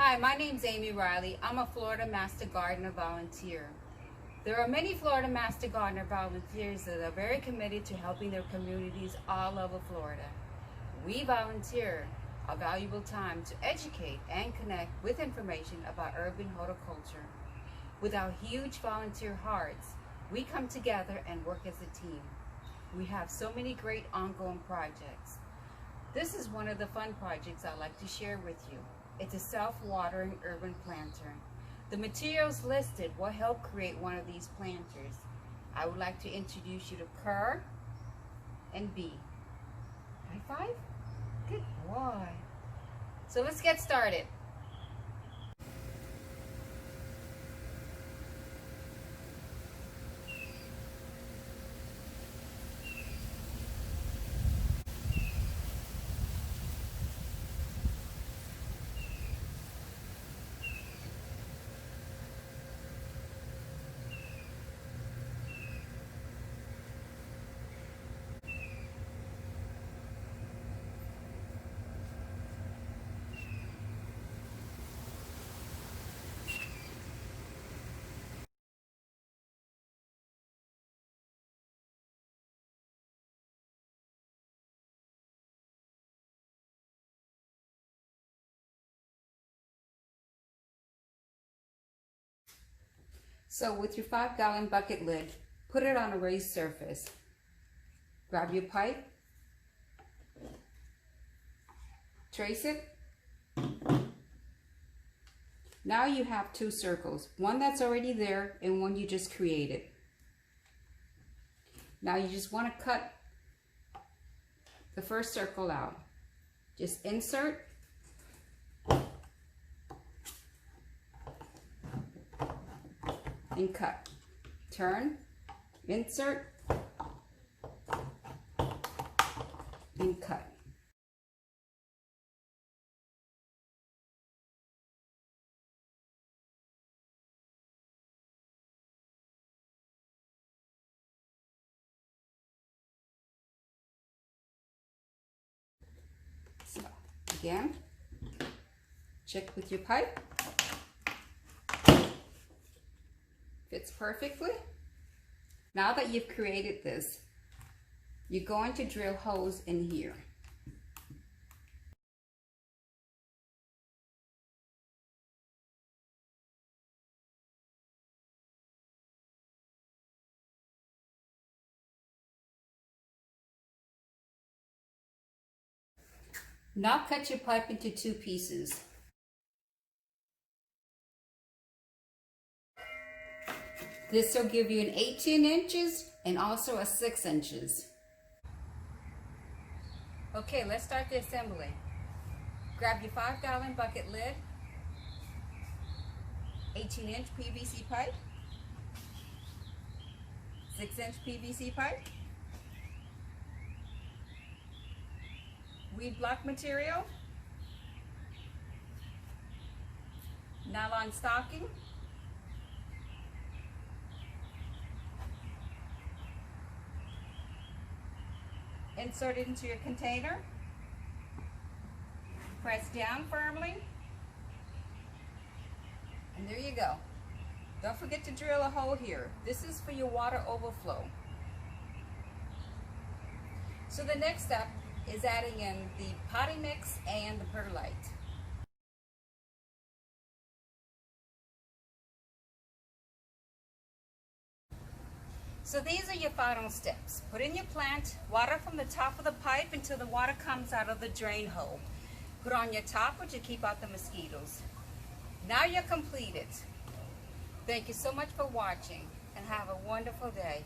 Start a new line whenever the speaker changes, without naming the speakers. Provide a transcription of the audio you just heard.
Hi, my name's Amy Rielly. I'm a Florida Master Gardener volunteer. There are many Florida Master Gardener volunteers that are very committed to helping their communities all over Florida. We volunteer our valuable time to educate and connect with information about urban horticulture. With our huge volunteer hearts, we come together and work as a team. We have so many great ongoing projects. This is one of the fun projects I'd like to share with you. It's a self-watering urban planter. The materials listed will help create one of these planters. I would like to introduce you to Kerr and B. High five? Good boy. So let's get started. So with your 5-gallon bucket lid, put it on a raised surface. Grab your pipe, trace it. Now you have two circles, one that's already there and one you just created. Now you just want to cut the first circle out. Just insert and cut. Turn, insert, and cut. So, again, check with your pipe. Fits perfectly. Now that you've created this, you're going to drill holes in here. Now cut your pipe into 2 pieces. This will give you an 18 inches and also a 6 inches. Okay, let's start the assembly. Grab your 5-gallon bucket lid, 18-inch PVC pipe, 6-inch PVC pipe, weed block material, nylon stocking, insert it into your container, press down firmly, and there you go. Don't forget to drill a hole here. This is for your water overflow. So the next step is adding in the potting mix and the perlite. So these are your final steps. Put in your plant, water from the top of the pipe until the water comes out of the drain hole. Put on your topper to keep out the mosquitoes. Now you're completed. Thank you so much for watching and have a wonderful day.